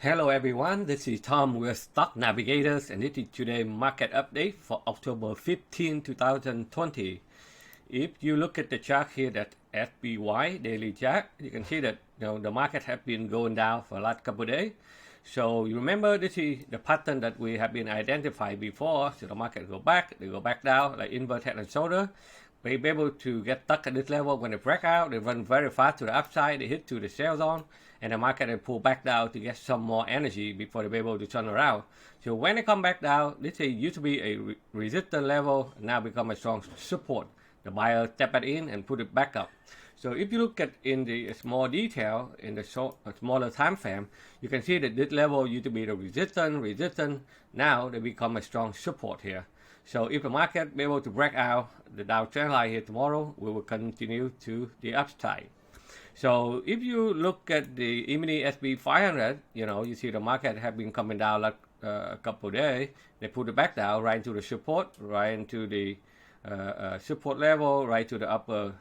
Hello everyone, this is Tom with Stock Navigators and this is today's market update for October 15, 2020. If you look at the chart here, that SPY daily chart, you can see that the market has been going down for the last couple of days. So you remember this is the pattern that we have been identified before. So the market go back, they go back down like inverted head and shoulder. They be able to get stuck at this level. When they break out, they run very fast to the upside, they hit to the sell zone, and the market will pull back down to get some more energy before they be able to turn around. So when they come back down, this used to be a resistance level, now become a strong support. The buyer step it in and put it back up. So if you look at in the small detail, in the smaller time frame, you can see that this level used to be the resistance, now they become a strong support here. So if the market be able to break out the Dow trend line here tomorrow, we will continue to the upside. So if you look at the E-mini SP 500, you see the market have been coming down like a couple of days. They put it back down right into the support, right into the support level, right to the upper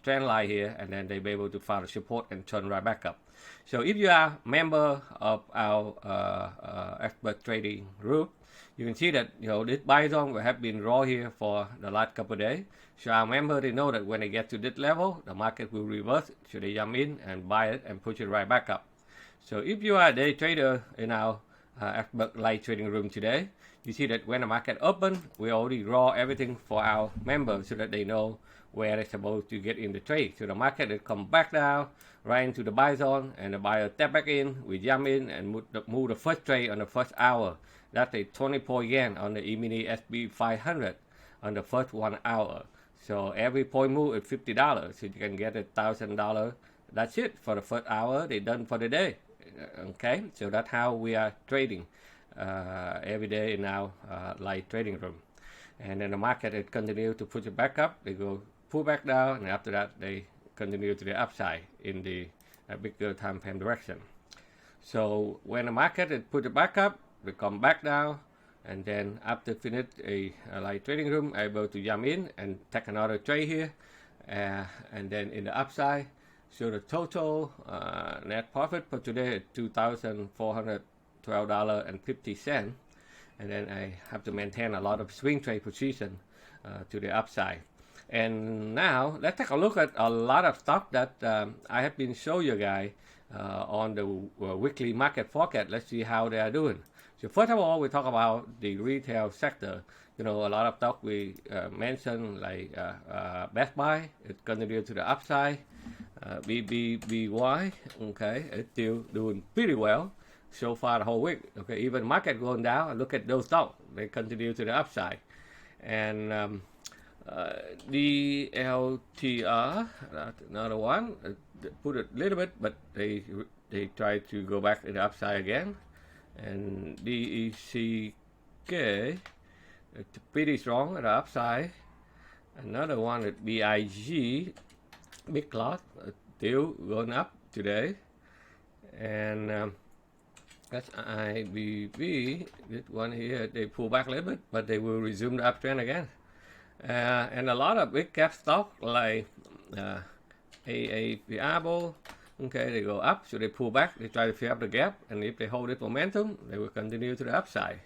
trend line here, and then they be able to find the support and turn right back up. So if you are a member of our expert trading group, you can see that this buy zone have been raw here for the last couple of days. So our member, they know that when they get to this level, the market will reverse. So they jump in and buy it and push it right back up. So if you are a day trader in our expert live trading room today, you see that when the market open, we already draw everything for our members so that they know where they're supposed to get in the trade. So the market will come back down right into the buy zone, and the buyer step back in, we jump in and move the first trade on the first hour. That's a 20 yen on the E-mini SP 500 on the first 1 hour. So every point move is $50. So you can get $1,000. That's it for the first hour. They're done for the day. Okay, so that's how we are trading every day in our live trading room. And then the market it continue to push it back up. They go pull back down, and after that they continue to the upside in the bigger time frame direction. So when the market it put it back up, we come back down, and then after finish a live trading room, able to jump in and take another trade here, and then in the upside. So the total net profit for today is $2,412.50, and then I have to maintain a lot of swing trade position to the upside. And now let's take a look at a lot of stuff that I have been showing you guys on the weekly market forecast. Let's see how they are doing. So first of all, we talk about the retail sector. A lot of stuff we mentioned like Best Buy, it continues to the upside. BBBY, okay, it's still doing pretty well so far the whole week. Okay, even market going down, look at those stocks, they continue to the upside. And the LTR, that's another one, put it a little bit, but they try to go back to the upside again. And DECK, it's pretty strong at the upside. Another one at BIG, big lot, still going up today. And that's IBB, this one here, they pull back a little bit, but they will resume the uptrend again. And a lot of big cap stock like AAPable, okay, they go up, so they pull back, they try to fill up the gap, and if they hold this momentum, they will continue to the upside.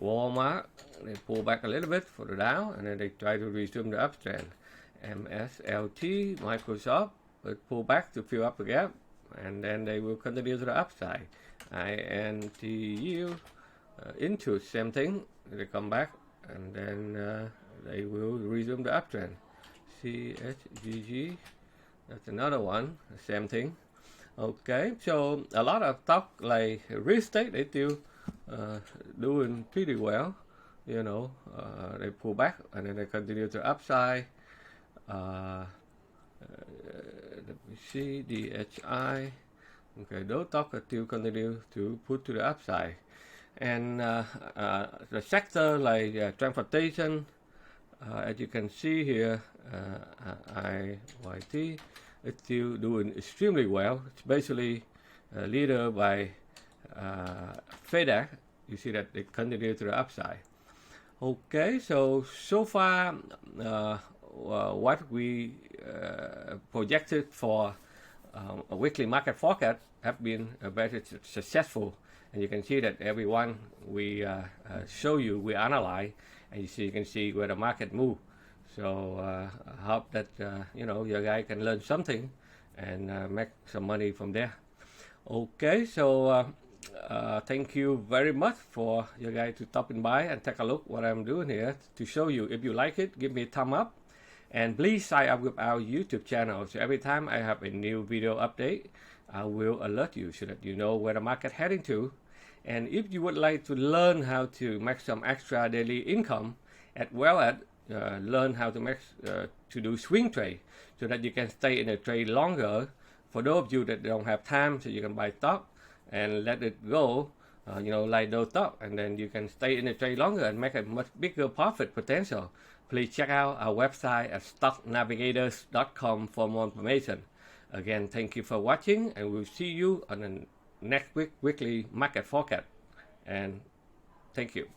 Walmart, they pull back a little bit for the down, and then they try to resume the uptrend. MSLT, Microsoft, will pull back to fill up the gap, and then they will continue to the upside. INTU, Intuit, same thing, they come back, and then they will resume the uptrend. CHGG, that's another one, same thing. Okay, so a lot of stock like real estate, they still doing pretty well. They pull back and then they continue to upside. Let me see, DHI. Okay, those stocks still continue to put to the upside. And the sector like transportation, as you can see here, IYT, it's still doing extremely well. It's basically leader by FedEx. You see that they continue to the upside. Okay, so far what we projected for a weekly market forecast have been very successful. And you can see that everyone we show you, we analyze, and you can see where the market move. So I hope that your guy can learn something and make some money from there. Okay, so thank you very much for your guy to stopping by and take a look what I'm doing here to show you. If you like it, give me a thumb up, and please sign up with our YouTube channel. So every time I have a new video update, I will alert you so that you know where the market heading to. And if you would like to learn how to make some extra daily income, as well as learn how to make to do swing trade, so that you can stay in a trade longer. For those of you that don't have time, so you can buy stock and let it go, like those stock, and then you can stay in the trade longer and make a much bigger profit potential. Please check out our website at stocknavigators.com for more information. Again, thank you for watching, and we'll see you on the next weekly market forecast. And thank you.